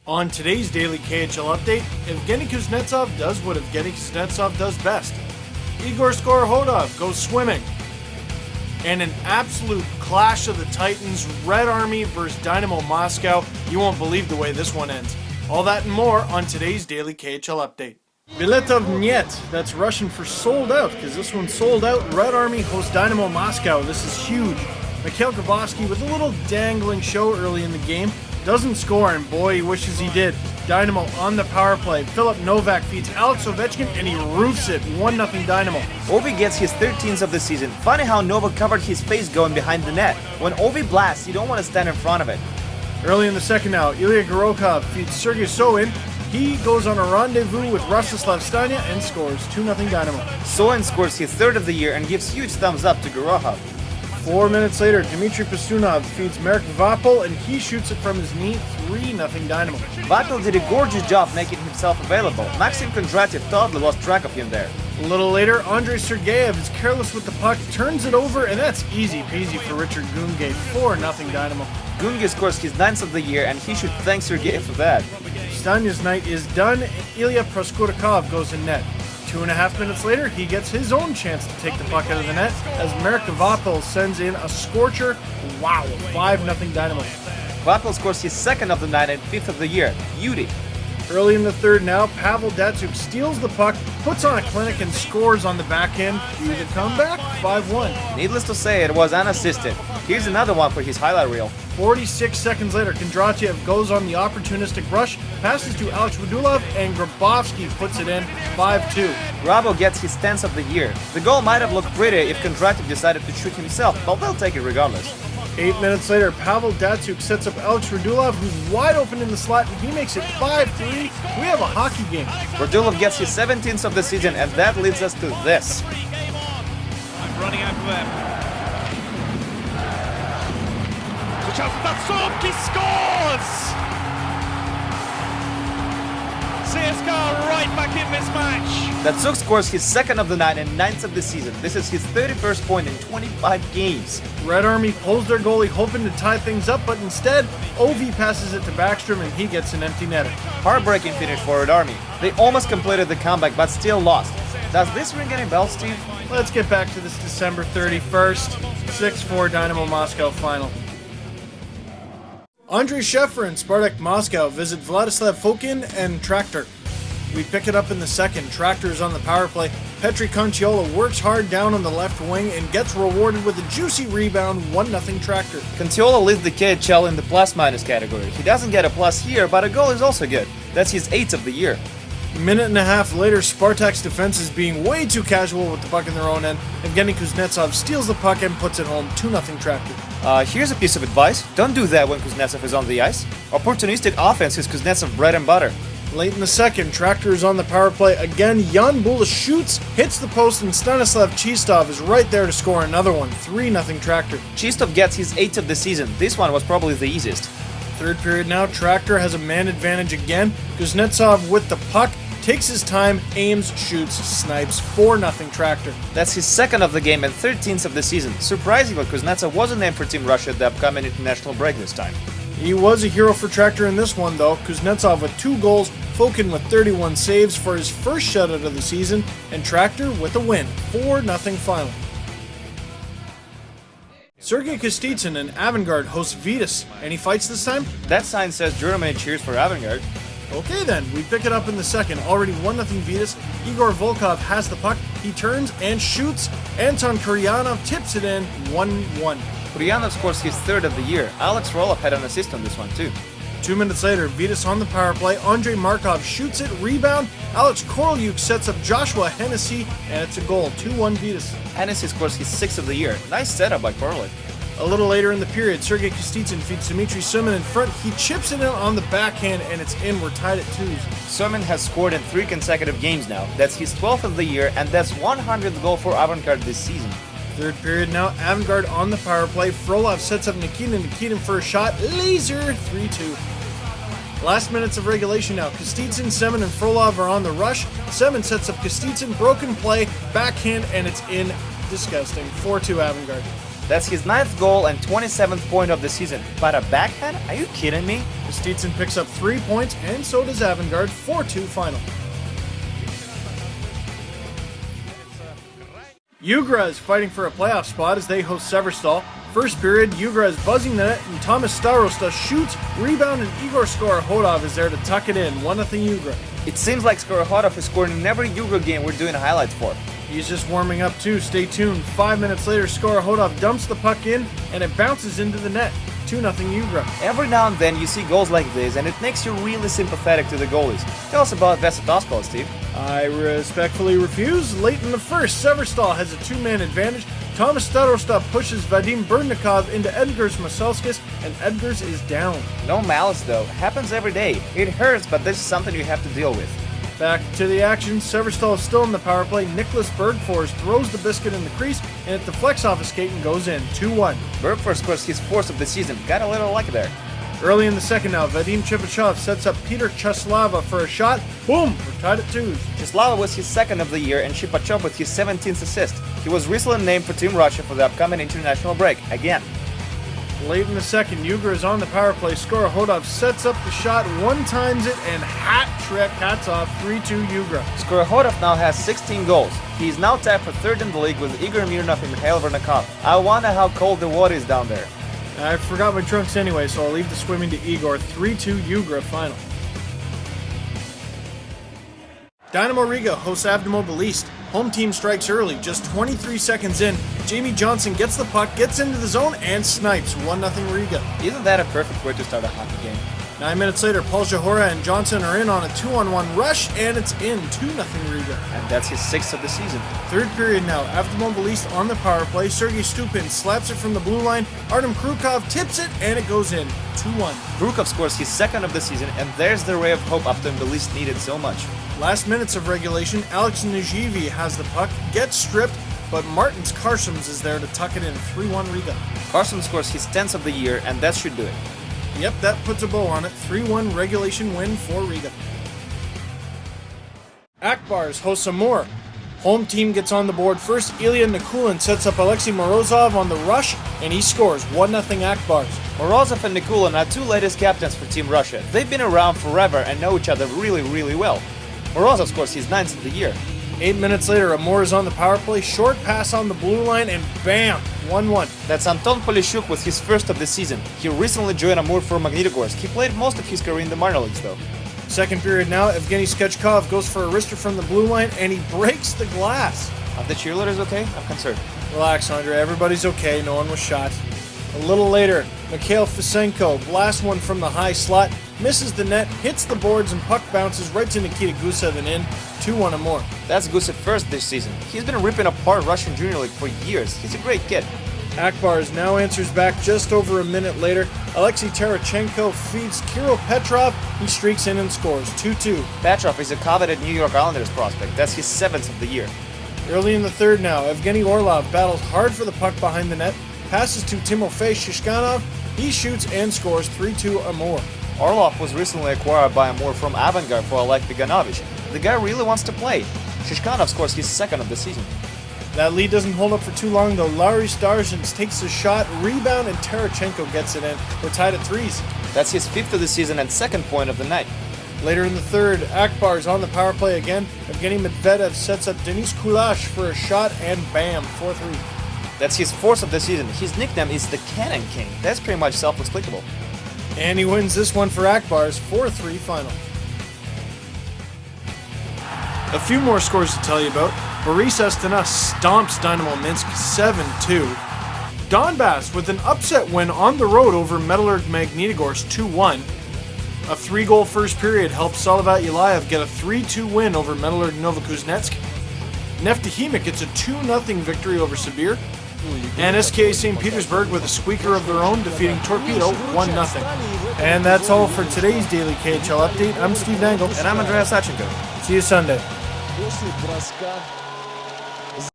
On today's Daily KHL update, Evgeny Kuznetsov does what Evgeny Kuznetsov does best. Igor Skorokhodov goes swimming. And an absolute clash of the Titans, Red Army versus Dynamo Moscow. You won't believe the way this one ends. All that and more on today's Daily KHL update. Biletov Niet, that's Russian for sold out, because this one's sold out. Red Army hosts Dynamo Moscow. This is huge. Mikhail Grabovski with a little dangling show early in the game. Doesn't score, and boy, he wishes he did. Dynamo on the power play. Philip Novak feeds Alex Ovechkin, and he roofs it. 1-0 Dynamo. Ovi gets his 13th of the season. Funny how Novak covered his face going behind the net. When Ovi blasts, you don't want to stand in front of it. Early in the second now, Igor Skorokhodov feeds Sergei Soin. He goes on a rendezvous with Rostislav Stania and scores. 2-0 Dynamo. Soin scores his third of the year and gives huge thumbs up to Gorokhov. 4 minutes later, Dmitry Pastunov feeds Marek Vapel, and he shoots it from his knee. 3-0 Dynamo. Vapel did a gorgeous job making himself available. Maxim Kondratyev totally lost track of him there. A little later, Andrei Sergeyev is careless with the puck, turns it over, and that's easy peasy for Richard Gunge. 4-0 Dynamo. Gunge scores his 9th of the year, and he should thank Sergeyev for that. Stania's night is done. Ilya Proskurakov goes in net. 2.5 minutes later, he gets his own chance to take the puck out of the net as Marek Vapel sends in a scorcher. Wow, 5-0 Dynamo. Vapel scores his 2nd of the night and 5th of the year. Beauty. Early in the third now, Pavel Datsyuk steals the puck, puts on a clinic, and scores on the backhand. Cue the comeback, 5-1. Needless to say, it was unassisted. Here's another one for his highlight reel. 46 seconds later, Kondratyev goes on the opportunistic rush, passes to Alex Radulov, and Grabovski puts it in, 5-2. Grabo gets his 10th of the year. The goal might have looked pretty if Kondratyev decided to shoot himself, but they'll take it regardless. 8 minutes later, Pavel Datsyuk sets up Alex Radulov, who's wide open in the slot, and he makes it 5-3. We have a hockey game. Radulov gets his 17th of the season, and that leads us to this. Running out for them. Datsuk scores! CSKA right back in this match. Datsuk scores his 2nd of the night and 9th of the season. This is his 31st point in 25 games. Red Army pulls their goalie hoping to tie things up, but instead, Ovi passes it to Backstrom and he gets an empty netter. Heartbreaking finish for Red Army. They almost completed the comeback but still lost. Does this ring any bells, Steve? Let's get back to this December 31st, 6-4 Dynamo Moscow final. Andrei Sheffer and Spartak Moscow visit Vladislav Fokin and Tractor. We pick it up in the second. Tractor is on the power play. Petri Conciola works hard down on the left wing and gets rewarded with a juicy rebound. 1-0 Tractor. Conciola leads the KHL in the plus-minus category. He doesn't get a plus here, but a goal is also good. That's his 8th of the year. Minute and a half later, Spartak's defense is being way too casual with the puck in their own end. Evgeny Kuznetsov steals the puck and puts it home. 2-0 Tractor. Here's a piece of advice. Don't do that when Kuznetsov is on the ice. Opportunistic offense is Kuznetsov bread and butter. Late in the second, Tractor is on the power play. Again, Jan Bula shoots, hits the post, and Stanislav Chistov is right there to score another one. 3-0 Tractor. Chistov gets his 8th of the season. This one was probably the easiest. Third period now, Tractor has a man advantage again. Kuznetsov with the puck, takes his time, aims, shoots, snipes. 4-0 Tractor. That's his 2nd of the game and 13th of the season. Surprisingly, Kuznetsov wasn't named for Team Russia at the upcoming international break this time. He was a hero for Tractor in this one, though. Kuznetsov with 2 goals, Fokin with 31 saves for his first shutout of the season, and Tractor with a win. 4-0 final. Sergei Kostitsyn and Avangard host Vitas. Any fights this time? That sign says Germany cheers for Avangard. Okay then, we pick it up in the second. Already 1-0 Vitas. Igor Volkov has the puck. He turns and shoots. Anton Kuryanov tips it in. 1-1. Kuryanov scores his 3rd of the year. Alex Roloff had an assist on this one too. 2 minutes later, Vitas on the power play. Andrei Markov shoots it. Rebound. Alex Korolyuk sets up Joshua Hennessy, and it's a goal. 2-1 Vitas. Hennessy scores his 6th of the year. Nice setup by Korolyuk. A little later in the period, Sergei Kostitsyn feeds Dmitry Sumin in front. He chips it in on the backhand, and it's in. We're tied at 2s. Sumin has scored in 3 consecutive games now. That's his 12th of the year, and that's 100th goal for Avangard this season. Third period now, Avangard on the power play. Frolov sets up Nikitin for a shot. Laser, 3-2. Last minutes of regulation now. Kostitsyn, Semin, and Frolov are on the rush. Semin sets up Kostitsyn, broken play, backhand, and it's in. Disgusting. 4-2 Avangard. That's his 9th goal and 27th point of the season. But a backhand? Are you kidding me? Kostitsyn picks up 3 points, and so does Avangard. 4-2 final. Ugra is fighting for a playoff spot as they host Severstal. First period, Ugra is buzzing the net, and Thomas Starosta shoots, rebound, and Igor Skorokhodov is there to tuck it in. 1-0 Ugra. It seems like Skorokhodov is scoring in every Ugra game we're doing highlights for. He's just warming up too. Stay tuned. 5 minutes later, Skorokhodov dumps the puck in, and it bounces into the net. 2-0 Ugra. Every now and then you see goals like this, and it makes you really sympathetic to the goalies. Tell us about Vesetoskal, Steve. I respectfully refuse. Late in the first, Severstal has a 2-man advantage. Thomas Starosta pushes Vadim Berdnikov into Edgars Maselskis, and Edgars is down. No malice though. Happens every day. It hurts, but this is something you have to deal with. Back to the action. Severstal is still in the power play. Nicholas Bergfors throws the biscuit in the crease, and it deflects off his skate and goes in. 2-1. Bergfors scores his 4th of the season. Got a little luck there. Early in the second now, Vadim Chipachov sets up Peter Cheslava for a shot. Boom! We're tied at 2s. Cheslava was his 2nd of the year, and Chipachov with his 17th assist. He was recently named for Team Russia for the upcoming international break. Again. Late in the second, Ugra is on the power play. Skorokhodov sets up the shot, one-times it, and hat-trick. Hats off. 3-2 Ugra. Skorokhodov now has 16 goals. He is now tied for 3rd in the league with Igor Mironov and Mikhail Vernikov. I wonder how cold the water is down there. I forgot my trunks anyway, so I'll leave the swimming to Igor. 3-2 Ugra final. Dynamo Riga hosts Avtomobilist. Home team strikes early, just 23 seconds in. Jamie Johnson gets the puck, gets into the zone, and snipes. 1-0 Riga. Isn't that a perfect way to start a hockey game? 9 minutes later, Paul Jahora and Johnson are in on a 2-on-1 rush, and it's in. 2-0 Riga. And that's his 6th of the season. Third period now. Avtomobilist on the power play. Sergei Stupin slaps it from the blue line. Artem Krukov tips it, and it goes in. 2-1. Krukov scores his 2nd of the season, and there's the ray of hope Avtomobilist needed so much. Last minutes of regulation, Alex Nijivi has the puck, gets stripped, but Martins Karshams is there to tuck it in. 3-1 Riga. Karsham scores his 10th of the year, and that should do it. Yep, that puts a bow on it. 3-1 regulation win for Riga. Akbars hosts Amur. Home team gets on the board first. Ilya Nikulin sets up Alexei Morozov on the rush, and he scores. 1-0 Akbars. Morozov and Nikulin are 2 latest captains for Team Russia. They've been around forever and know each other really, really well. Morozov scores his 9th of the year. 8 minutes later, Amur is on the power play. Short pass on the blue line, and bam! 1-1. That's Anton Polishuk with his 1st of the season. He recently joined Amur for Magnitogorsk. He played most of his career in the minor leagues though. Second period now, Evgeny Skechkov goes for a wrister from the blue line, and he breaks the glass. Are the cheerleaders okay? I'm concerned. Relax, Andre. Everybody's okay. No one was shot. A little later, Mikhail Fisenko blasts one from the high slot, misses the net, hits the boards, and puck bounces right to Nikita Gusev and in. 2-1 Amur. That's Gusev 1st this season. He's been ripping apart Russian Junior League for years. He's a great kid. Akbars now answers back just over a minute later. Alexei Terachenko feeds Kirill Petrov. He streaks in and scores. 2-2. Petrov is a coveted New York Islanders prospect. That's his 7th of the year. Early in the third now, Evgeny Orlov battles hard for the puck behind the net. Passes to Timofey Shishkanov. He shoots and scores. 3-2 Amur. Orlov was recently acquired by Amur from Avangard for Oleg Biganovic. The guy really wants to play. Shishkanov scores his 2nd of the season. That lead doesn't hold up for too long though. Larry Starzins takes a shot, rebound, and Terachenko gets it in. We're tied at 3s. That's his 5th of the season and 2nd point of the night. Later in the third, Akbar's on the power play again. Evgeny Medvedev sets up Denis Kulash for a shot, and bam, 4-3. That's his 4th of the season. His nickname is the Cannon King. That's pretty much self-explicable. And he wins this one for Akbar's 4-3 final. A few more scores to tell you about. Boris Astana stomps Dynamo Minsk 7-2. Donbass with an upset win on the road over Metallurg Magnitogorsk 2-1. A 3-goal first period helped Salavat Yelayev get a 3-2 win over Metallurg Novokuznetsk. Neftahimik gets a 2-0 victory over Sibir. And SKA St. Petersburg with a squeaker of their own, defeating Torpedo 1-0. And that's all for today's Daily KHL Update. I'm Steve Dangle. And I'm Andreas Sachenko. See you Sunday. После броска